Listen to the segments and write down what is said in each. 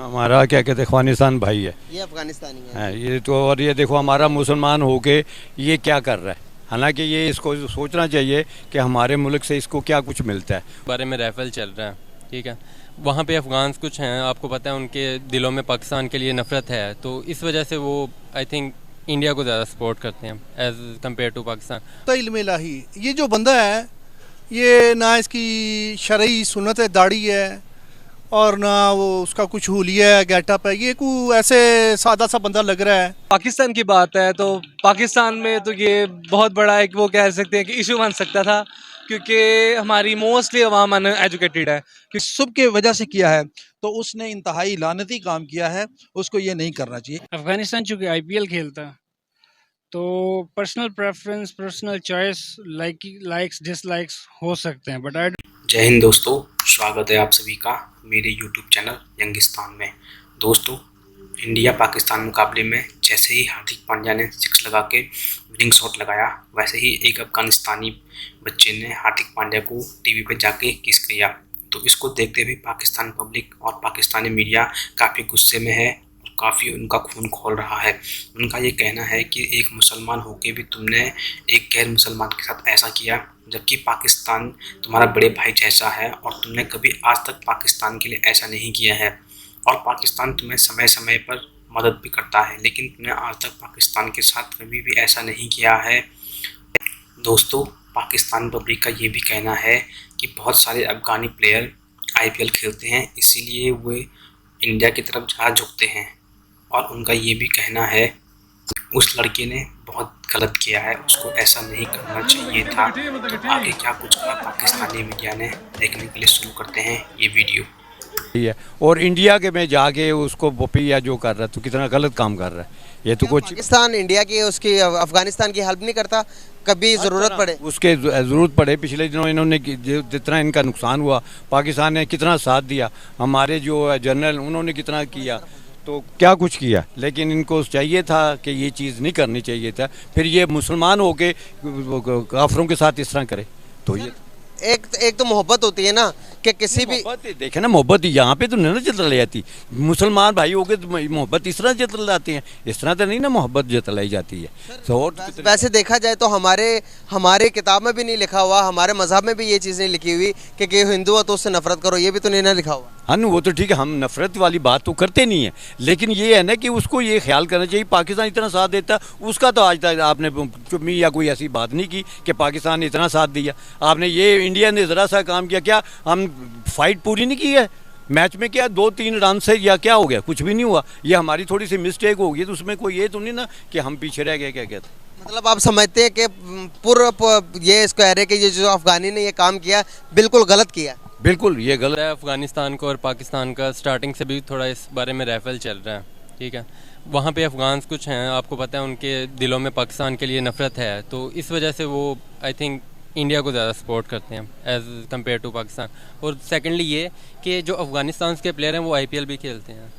हमारा क्या कहते हैं अफगानिस्तान भाई है, ये अफगानिस्तानी है। ये तो। और ये देखो हमारा मुसलमान होके ये क्या कर रहा है, हालांकि ये इसको सोचना चाहिए कि हमारे मुल्क से इसको क्या कुछ मिलता है। बारे में राइफल चल रहा है, ठीक है। वहाँ पे अफ़गान्स कुछ हैं, आपको पता है, उनके दिलों में पाकिस्तान के लिए नफ़रत है, तो इस वजह से वो आई थिंक इंडिया को ज़्यादा सपोर्ट करते हैं एज़ कम्पेयर टू पाकिस्तान। तो इल्म इलाही ये जो बंदा है, ये ना इसकी शरई सुन्नत है, दाढ़ी है, और ना वो उसका कुछ हुलिया है, गेटअप है। ये कोई ऐसे सादा सा बंदा लग रहा है। पाकिस्तान की बात है तो पाकिस्तान में तो ये बहुत बड़ा एक वो कह सकते हैं कि इशू बन सकता था, क्योंकि हमारी मोस्टली अवाम अनएजुकेटेड है। कि सुब के वजह से किया है तो उसने इंतहाई लानती काम किया है, उसको ये नहीं करना चाहिए। अफगानिस्तान चूँकि आईपीएल खेलता तो personal preference, personal choice, likes dislikes हो सकते हैं, बट आई। जय हिंद दोस्तों, स्वागत है आप सभी का मेरे यूट्यूब चैनल यंगिस्तान में। दोस्तों, इंडिया पाकिस्तान मुकाबले में जैसे ही हार्दिक पांड्या ने 6 लगा के विनिंग शॉट लगाया, वैसे ही एक अफगानिस्तानी बच्चे ने हार्दिक पांड्या को टीवी पे जाके किस किया। तो इसको देखते हुए पाकिस्तान पब्लिक और पाकिस्तानी मीडिया काफ़ी गुस्से में है, काफ़ी उनका खून खोल रहा है। उनका ये कहना है कि एक मुसलमान होकर भी तुमने एक गैर मुसलमान के साथ ऐसा किया, जबकि पाकिस्तान तुम्हारा बड़े भाई जैसा है और तुमने कभी आज तक पाकिस्तान के लिए ऐसा नहीं किया है। और पाकिस्तान तुम्हें समय समय पर मदद भी करता है, लेकिन तुमने आज तक पाकिस्तान के साथ कभी भी ऐसा नहीं किया है। दोस्तों, पाकिस्तान पब्लिक का ये भी कहना है कि बहुत सारे अफगानी प्लेयर आईपीएल खेलते हैं, इसीलिए वे इंडिया की तरफ ज़्यादा झुकते हैं। और उनका ये भी कहना है उस लड़के ने बहुत गलत किया है, उसको ऐसा नहीं करना चाहिए था। तो आगे क्या कुछ कहा पाकिस्तानी मीडिया ने, देखने के लिए शुरू करते हैं ये वीडियो। है और इंडिया के में जाके उसको या जो कर रहा है तो कितना गलत काम कर रहा है। ये तो कुछ पाकिस्तान इंडिया की उसकी अफगानिस्तान की हेल्प नहीं करता, कभी ज़रूरत पड़े उसके ज़रूरत पड़े। पिछले दिनों इन्होंने जितना इनका नुकसान हुआ, पाकिस्तान ने कितना साथ दिया, हमारे जो जनरल उन्होंने कितना किया, तो क्या कुछ किया। लेकिन इनको चाहिए था कि ये चीज़ नहीं करनी चाहिए था। फिर ये मुसलमान होके काफरों के साथ इस तरह करे, तो ये एक तो मोहब्बत होती है ना कि किसी भी देखे ना, मोहब्बत यहाँ पे तो नहीं ना जतलाई जाती। मुसलमान भाई हो गए तो मोहब्बत इस तरह जतल जाती है, इस तरह तो नहीं ना मोहब्बत जतलाई जाती है। तो वैसे देखा जाए तो हमारे किताब में भी नहीं लिखा हुआ, हमारे मजहब में भी ये चीज़ नहीं लिखी हुई कि हिंदू हो तो उससे नफरत करो, ये भी तो नहीं ना लिखा हुआ। हाँ, वो तो ठीक है, हम नफरत वाली बात तो करते नहीं है, लेकिन ये है ना कि उसको ये ख्याल करना चाहिए पाकिस्तान इतना साथ देता, उसका तो आज तक आपने चुम्मी या कोई ऐसी बात नहीं की कि पाकिस्तान ने इतना साथ दिया। आपने ये इंडिया ने ज़रा सा काम किया, क्या हम फाइट पूरी नहीं की है मैच में, क्या 2-3 रन से या क्या हो गया, कुछ भी नहीं हुआ। ये हमारी थोड़ी सी मिस्टेक हो गई, तो उसमें कोई ये तो नहीं ना कि हम पीछे रह गए। क्या कहते मतलब आप समझते हैं कि पूरा ये इसको कह रहे कि ये जो अफगानी ने ये काम किया बिल्कुल गलत किया? बिल्कुल ये गलत है। अफ़गानिस्तान को और पाकिस्तान का स्टार्टिंग से भी थोड़ा इस बारे में राइफल चल रहा है, ठीक है। वहाँ पे अफ़गान्स कुछ हैं, आपको पता है, उनके दिलों में पाकिस्तान के लिए नफ़रत है, तो इस वजह से वो आई थिंक इंडिया को ज़्यादा सपोर्ट करते हैं एज़ कम्पेयर टू पाकिस्तान। और सेकेंडली ये कि जो अफ़गानिस्तान के प्लेयर हैं वो आईपीएल भी खेलते हैं,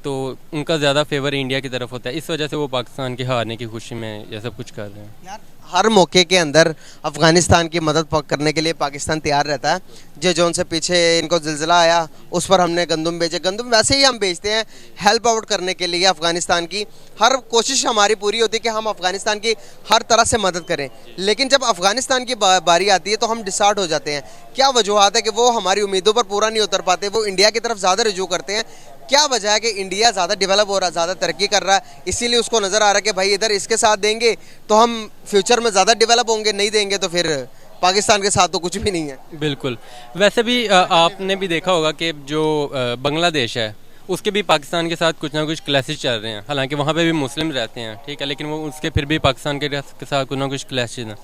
तो उनका ज़्यादा फेवर इंडिया की तरफ होता है, इस वजह से वो पाकिस्तान के हारने की खुशी में ये सब कुछ कर रहे हैं। यार, हर मौके के अंदर अफ़गानिस्तान की मदद करने के लिए पाकिस्तान तैयार रहता है। जो उनसे पीछे इनको ज़िलज़िला आया, उस पर हमने गंदम भेजे। गंदम वैसे ही हम भेजते हैं हेल्प आउट करने के लिए। अफ़गानिस्तान की हर कोशिश हमारी पूरी होती है कि हम अफ़गानिस्तान की हर तरह से मदद करें, लेकिन जब अफ़गानिस्तान की बारी आती है तो हम डिसहार्ट हो जाते हैं। क्या वजूहत है कि वो हमारी उम्मीदों पर पूरा नहीं उतर पाते, वो इंडिया की तरफ ज़्यादा रुजू करते हैं? क्या वजह है कि इंडिया ज़्यादा डेवलप हो रहा है, ज़्यादा तरक्की कर रहा है, इसीलिए उसको नज़र आ रहा है कि भाई इधर इसके साथ देंगे तो हम फ्यूचर में ज़्यादा डेवलप होंगे, नहीं देंगे तो फिर पाकिस्तान के साथ तो कुछ भी नहीं है। बिल्कुल। वैसे भी आपने भी देखा होगा कि जो बांग्लादेश है उसके भी पाकिस्तान के साथ कुछ ना कुछ क्लैशेस चल रहे हैं, हालांकि वहाँ पे भी मुस्लिम रहते हैं, ठीक है, लेकिन वो उसके फिर भी पाकिस्तान के साथ कुछ ना कुछ क्लैशेस हैं।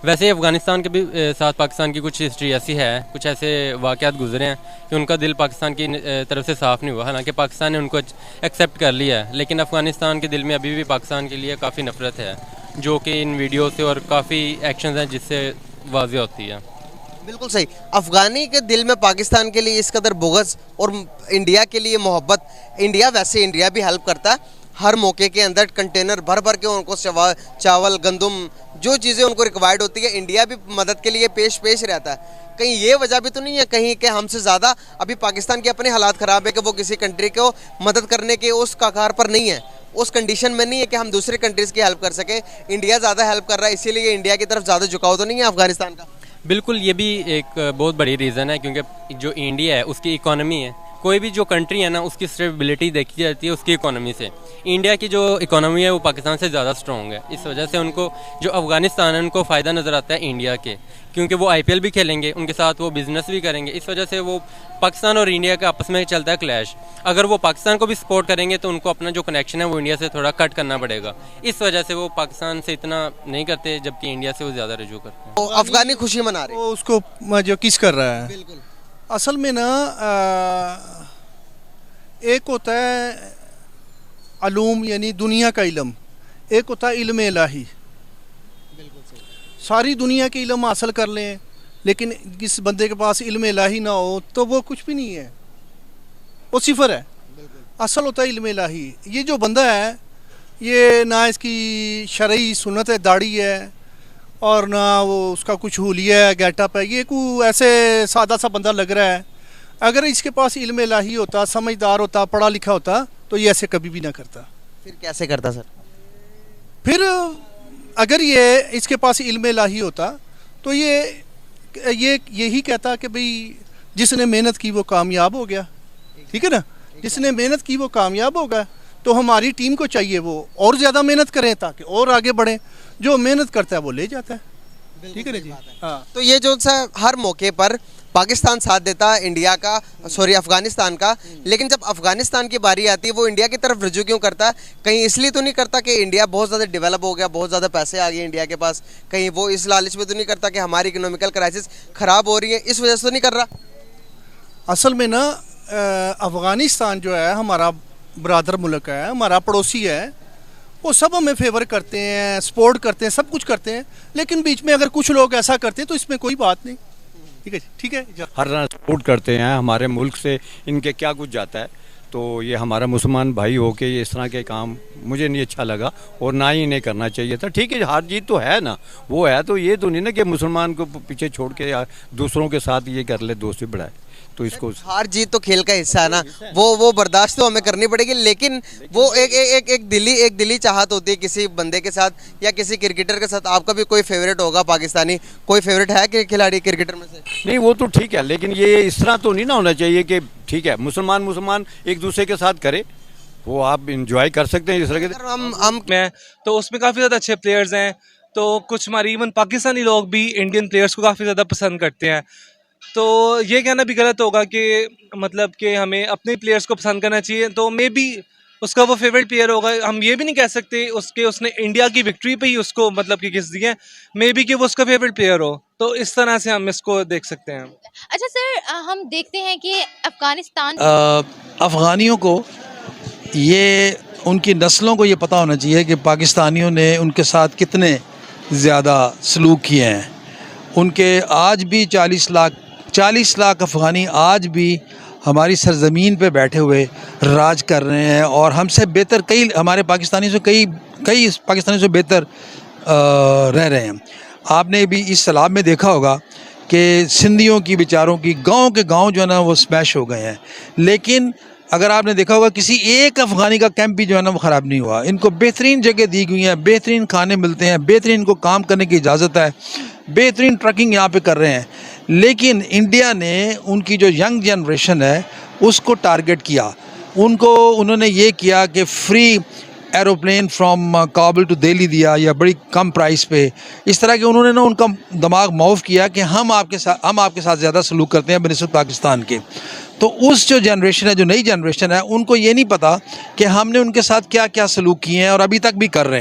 वैसे ही अफ़गानिस्तान के भी साथ पाकिस्तान की कुछ हिस्ट्री ऐसी है, कुछ ऐसे वाक़यात गुजरे हैं कि उनका दिल पाकिस्तान की तरफ से साफ़ नहीं हुआ। हालांकि पाकिस्तान ने उनको एक्सेप्ट कर लिया है, लेकिन अफ़गानिस्तान के दिल में अभी भी पाकिस्तान के लिए काफ़ी नफ़रत है, जो कि इन वीडियो से और काफ़ी एक्शन हैं जिससे वाज़ेह होती है। बिल्कुल सही। अफगानी के दिल में पाकिस्तान के लिए इस कदर बुग़्ज़ और इंडिया के लिए मोहब्बत। इंडिया वैसे इंडिया भी हेल्प करता है, हर मौके के अंदर कंटेनर भर भर के उनको चावल गंदम जो चीज़ें उनको रिक्वायर्ड होती है, इंडिया भी मदद के लिए पेश रहता है। कहीं ये वजह भी तो नहीं है कहीं कि हमसे ज़्यादा अभी पाकिस्तान के अपने हालात ख़राब है कि वो किसी कंट्री को मदद करने के उस कगार पर नहीं है, उस कंडीशन में नहीं है कि हम दूसरी कंट्रीज़ की हेल्प कर सकें। इंडिया ज़्यादा हेल्प कर रहा है, इसीलिए इंडिया की तरफ ज़्यादा झुकाव तो नहीं है अफगानिस्तान का। बिल्कुल, ये भी एक बहुत बड़ी रीज़न है, क्योंकि जो इंडिया है उसकी इकोनॉमी है, कोई भी जो कंट्री है ना उसकी स्टेबिलिटी देखी जाती है उसकी इकोनॉमी से। इंडिया की जो इकोनॉमी है वो पाकिस्तान से ज़्यादा स्ट्रॉन्ग है, इस वजह से उनको जो अफ़गानिस्तान है उनको फ़ायदा नज़र आता है इंडिया के, क्योंकि वो IPL भी खेलेंगे, उनके साथ वो बिज़नेस भी करेंगे। इस वजह से वो पाकिस्तान और इंडिया का आपस में चलता है क्लैश। अगर वो पाकिस्तान को भी सपोर्ट करेंगे तो उनको अपना जो कनेक्शन है वो इंडिया से थोड़ा कट करना पड़ेगा, इस वजह से वो पाकिस्तान से इतना नहीं करते, जबकि इंडिया से वो ज़्यादा रजू करते हैं। तो अफगानी खुशी मना रहे हैं, वो उसको जो किस कर रहा है। बिल्कुल। असल में ना एक होता है अलूम यानी दुनिया का इल्म, एक होता है इल्म इलाही। सारी दुनिया के इल्म हासिल कर लें, लेकिन किस बंदे के पास इल्म इलाही ना हो तो वो कुछ भी नहीं है, वो सिफर है। असल होता है इल्म इलाही। ये जो बंदा है ये ना इसकी शरई सुन्नत है, दाढ़ी है, और ना वो उसका कुछ हुलिया है, गेटअप है, ये कोई ऐसे सादा सा बंदा लग रहा है। अगर इसके पास इल्म इलाही होता, समझदार होता, पढ़ा लिखा होता तो ये ऐसे कभी भी ना करता। फिर कैसे करता सर? फिर अगर ये इसके पास इल्म इलाही होता तो ये यही कहता कि भाई जिसने मेहनत की वो कामयाब हो गया, ठीक है ना, जिसने मेहनत की वो कामयाब हो गया। तो हमारी टीम को चाहिए वो और ज़्यादा मेहनत करें ताकि और आगे बढ़ें, जो मेहनत करता है वो ले जाता है, ठीक है ना जी। हाँ, तो ये जो सा हर मौके पर पाकिस्तान साथ देता है इंडिया का, सॉरी अफगानिस्तान का, लेकिन जब अफगानिस्तान की बारी आती है वो इंडिया की तरफ रुजू क्यों करता है? कहीं इसलिए तो नहीं करता कि इंडिया बहुत ज़्यादा डेवलप हो गया, बहुत ज़्यादा पैसे आ गए इंडिया के पास, कहीं वो इस लालच में तो नहीं करता कि हमारी इकोनॉमिकल क्राइसिस ख़राब हो रही है, इस वजह से तो नहीं कर रहा? असल में ना अफगानिस्तान जो है हमारा ब्रादर मुल्क है, हमारा पड़ोसी है, वो सब हमें फेवर करते हैं, सपोर्ट करते हैं, सब कुछ करते हैं, लेकिन बीच में अगर कुछ लोग ऐसा करते हैं तो इसमें कोई बात नहीं, ठीक है, ठीक है। हर तरह सपोर्ट करते हैं, हमारे मुल्क से इनके क्या कुछ जाता है, तो ये हमारा मुसलमान भाई हो के ये इस तरह के काम मुझे नहीं अच्छा लगा और ना ही इन्हें करना चाहिए था। ठीक है, हार जीत तो है ना, वो है, तो ये तो नहीं ना कि मुसलमान को पीछे छोड़ के या दूसरों के साथ ये कर ले, दोस्ती बढ़ाए, तो इसको हार जीत तो खेल का हिस्सा है ना, वो बर्दाश्त तो हमें करनी पड़ेगी, लेकिन वो एक दिली चाहत होती है किसी बंदे के साथ या किसी क्रिकेटर के साथ। आपका भी कोई फेवरेट होगा पाकिस्तानी, कोई फेवरेट है कि खिलाड़ी क्रिकेटर में से? नहीं, वो तो ठीक है, लेकिन ये इस तरह तो नहीं ना होना चाहिए कि ठीक है मुसलमान एक दूसरे के साथ करे, वो आप इंजॉय कर सकते हैं इस तरह के। हम में तो उसमें काफ़ी ज़्यादा अच्छे प्लेयर्स हैं, तो कुछ हमारे इवन पाकिस्तानी लोग भी इंडियन प्लेयर्स को काफ़ी ज़्यादा पसंद करते हैं। तो ये कहना भी गलत होगा कि मतलब कि हमें अपने प्लेयर्स को पसंद करना चाहिए, तो मे बी उसका वो फेवरेट प्लेयर होगा। हम ये भी नहीं कह सकते उसने इंडिया की विक्ट्री पे ही उसको मतलब कि किस दिए, मे बी कि वो उसका फेवरेट प्लेयर हो, तो इस तरह से हम इसको देख सकते हैं। अच्छा सर, हम देखते हैं कि अफगानिस्तान अफ़गानियों को ये उनकी नस्लों को ये पता होना चाहिए कि पाकिस्तानियों ने उनके साथ कितने ज़्यादा सलूक किए हैं। उनके आज भी 40 लाख अफ़गानी आज भी हमारी सरज़मीन पे बैठे हुए राज कर रहे हैं, और हमसे बेहतर कई हमारे पाकिस्तानी से कई पाकिस्तानी से बेहतर रह रहे हैं। आपने भी इस सैलाब में देखा होगा कि सिंधियों की बेचारों की गांव के गांव जो है ना वो स्मैश हो गए हैं, लेकिन अगर आपने देखा होगा किसी एक अफ़गानी का कैंप भी जो है ना वो ख़राब नहीं हुआ। इनको बेहतरीन जगह दी गई है, बेहतरीन खाने मिलते हैं, बेहतरीन इनको काम करने की इजाज़त है, बेहतरीन ट्रकिंग यहाँ पे कर रहे हैं। लेकिन इंडिया ने उनकी जो यंग जनरेशन है उसको टारगेट किया, उन्होंने ये किया कि free aeroplane from Kabul to Delhi दिया या बड़ी कम प्राइस पे, इस तरह के उन्होंने ना उनका दिमाग मौफ किया कि हम आपके साथ ज़्यादा सलूक करते हैं बनिस्बत पाकिस्तान के। तो उस जो जनरेशन है, जो नई जनरेशन है, उनको ये नहीं पता कि हमने उनके साथ क्या क्या सलूक किए हैं और अभी तक भी कर रहे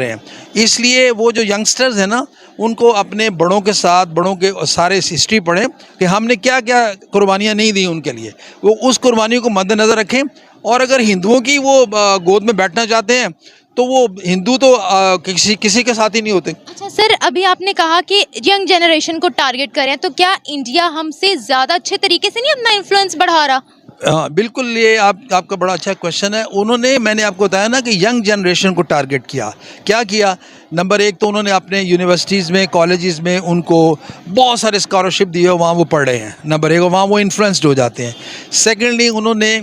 हैं। इसलिए वो जो यंगस्टर्स हैं ना, उनको अपने बड़ों के साथ, बड़ों के सारे हिस्ट्री पढ़ें कि हमने क्या क्या कुर्बानियाँ नहीं दी उनके लिए, वो उस कुर्बानियों को मद्देनज़र रखें। और अगर हिंदुओं की वो गोद में बैठना चाहते हैं तो वो हिंदू तो किसी के साथ ही नहीं होते। अच्छा सर, अभी आपने कहा कि यंग जनरेशन को टारगेट करें, तो क्या इंडिया हमसे ज़्यादा अच्छे तरीके से नहीं अपना इन्फ्लुएंस बढ़ा रहा? हाँ बिल्कुल, ये आपका बड़ा अच्छा क्वेश्चन है। उन्होंने, मैंने आपको बताया ना कि यंग जनरेशन को टारगेट किया। क्या किया? नंबर एक तो उन्होंने अपने यूनिवर्सिटीज़ में, कॉलेजेस में उनको बहुत सारे स्कॉलरशिप दिए, वहाँ वो पढ़ रहे हैं। नंबर एक, वहाँ वो इन्फ्लुएंस्ड हो जाते हैं। सेकेंडली, उन्होंने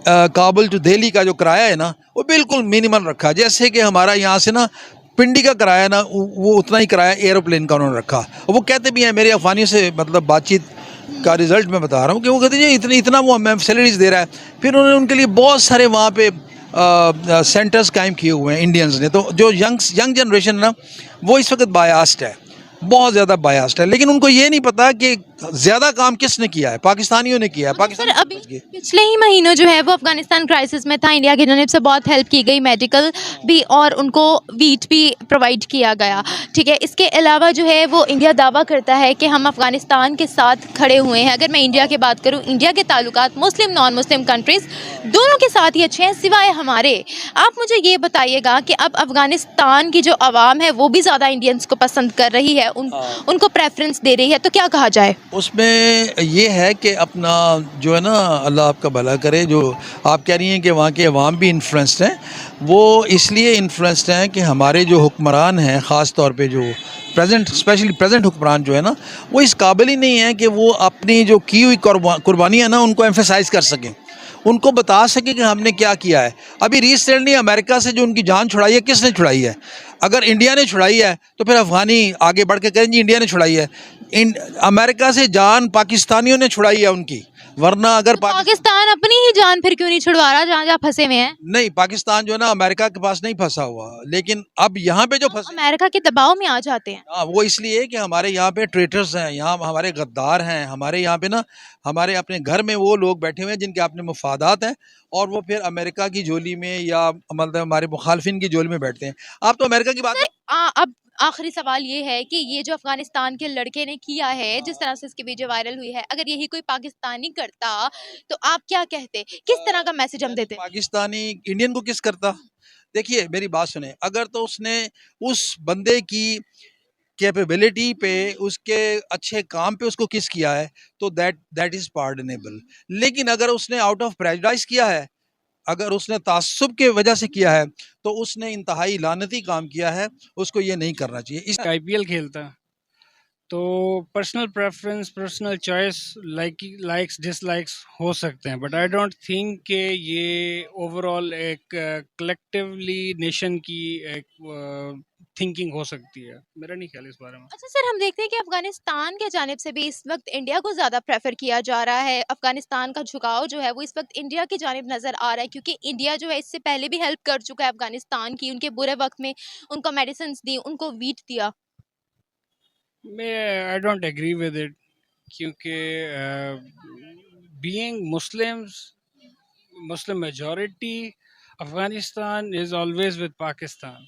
काबुल टू दिल्ली का जो किराया है ना, वो बिल्कुल मिनिमल रखा। जैसे कि हमारा यहाँ से ना पिंडी का किराया ना, वो उतना ही किराया एरोप्लेन का उन्होंने रखा। और वो कहते भी हैं, मेरे अफगानियों से मतलब बातचीत का रिजल्ट मैं बता रहा हूँ कि वो कहते हैं इतनी इतना वो हमें सैलरीज दे रहा है। फिर उन्होंने उनके लिए बहुत सारे वहाँ पे सेंटर्स कायम किए हुए हैं इंडियंस ने। तो जो यंग जनरेशन ना, वो इस वक्त बायास्ड है, बहुत ज़्यादा बायास्ड है। लेकिन उनको ये नहीं पता कि ज़्यादा काम किसने किया है, पाकिस्तानियों ने किया है। सर पाकिस्तानी अभी समझ गए। पिछले ही महीनों जो है वो अफगानिस्तान क्राइसिस में था, इंडिया की जानिब से बहुत हेल्प की गई, मेडिकल भी, और उनको वीट भी प्रोवाइड किया गया। ठीक है, इसके अलावा जो है वो इंडिया दावा करता है कि हम अफगानिस्तान के साथ खड़े हुए हैं। अगर मैं इंडिया की बात करूं, इंडिया के ताल्लुकात मुस्लिम नॉन मुस्लिम कंट्रीज़ दोनों के साथ ही अच्छे हैं, सिवाय हमारे। आप मुझे ये बताइएगा कि अब अफगानिस्तान की जो आवाम है वो भी ज़्यादा इंडियंस को पसंद कर रही है, उनको प्रेफरेंस दे रही है, तो क्या कहा जाए? उसमें ये है कि अपना जो है ना, अल्लाह आपका भला करे, जो आप कह रही हैं कि वहाँ के अवाम भी इन्फ्लुएंस्ड हैं, वो इसलिए इन्फ्लुएंस्ड हैं कि हमारे जो हुक्मरान हैं, ख़ास तौर पे जो प्रेजेंट, स्पेशली प्रेजेंट हुक्मरान जो है ना, वो इस काबिल ही नहीं है कि वो अपनी जो की हुई कुर्बानी है ना, उनको एम्फेसाइज कर सकें, उनको बता सके कि हमने क्या किया है। अभी रिसेंटली अमेरिका से जो उनकी जान छुड़ाई है, किसने छुड़ाई है? अगर इंडिया ने छुड़ाई है तो फिर अफ़गानी आगे बढ़ के कहें जी इंडिया ने छुड़ाई है। अमेरिका से जान पाकिस्तानियों ने छुड़ाई है उनकी, वरना अगर पाकिस्तान अपनी ही जान फिर क्यों नहीं छुड़वा रहा जहाँ जहाँ फंसे हुए हैं? नहीं, पाकिस्तान जो है ना अमेरिका के पास नहीं फंसा हुआ, लेकिन अब यहाँ पे जो हम फंसे, अमेरिका के दबाव में आ जाते हैं। हाँ, वो इसलिए कि हमारे यहाँ पे ट्रेटर्स हैं, यहाँ हमारे गद्दार हैं, हमारे यहाँ पे ना, हमारे अपने घर में वो लोग बैठे हुए हैं जिनके अपने मुफादात हैं, और वो फिर अमेरिका की झोली में या मतलब हमारे मुखालफिन की झोली में बैठते हैं। आप तो अमेरिका की बात अब आखिरी सवाल ये है कि ये जो अफगानिस्तान के लड़के ने किया है, जिस तरह से इसकी वीडियो वायरल हुई है, अगर यही कोई पाकिस्तानी करता तो आप क्या कहते? किस तरह का मैसेज हम देते? पाकिस्तानी इंडियन को किस करता? देखिए मेरी बात सुने, अगर तो उसने उस बंदे की कैपेबिलिटी पे, उसके अच्छे काम पे उसको किस किया है, तो दैट इज़ पार्डनेबल। लेकिन अगर उसने आउट ऑफ प्रेजुडिस किया है, अगर उसने तासुब के वजह से किया है, तो उसने इंतहाई लानती काम किया है, उसको ये नहीं करना चाहिए। इस आईपीएल खेलता है, तो personal preference, personal choice, likes dislikes हो सकते हैं, बट आई डोंट थिंक कि ये ओवरऑल एक कलेक्टिवली नेशन की एक थिंकिंग हो सकती है। मेरा नहीं ख्याल इस बारे में। अच्छा सर, हम देखते हैं कि अफगानिस्तान के जानिब से भी इस वक्त इंडिया को ज़्यादा प्रेफर किया जा रहा है। अफगानिस्तान का झुकाव जो है वो इस वक्त इंडिया की जानिब नज़र आ रहा है, क्योंकि इंडिया जो है इससे पहले भी हेल्प कर चुका है अफगानिस्तान की, उनके बुरे वक्त में उनको मेडिसिन दी, उनको वीट दिया। मैं I don't agree with it, क्योंकि being Muslims, Muslim majority, Afghanistan is always with Pakistan.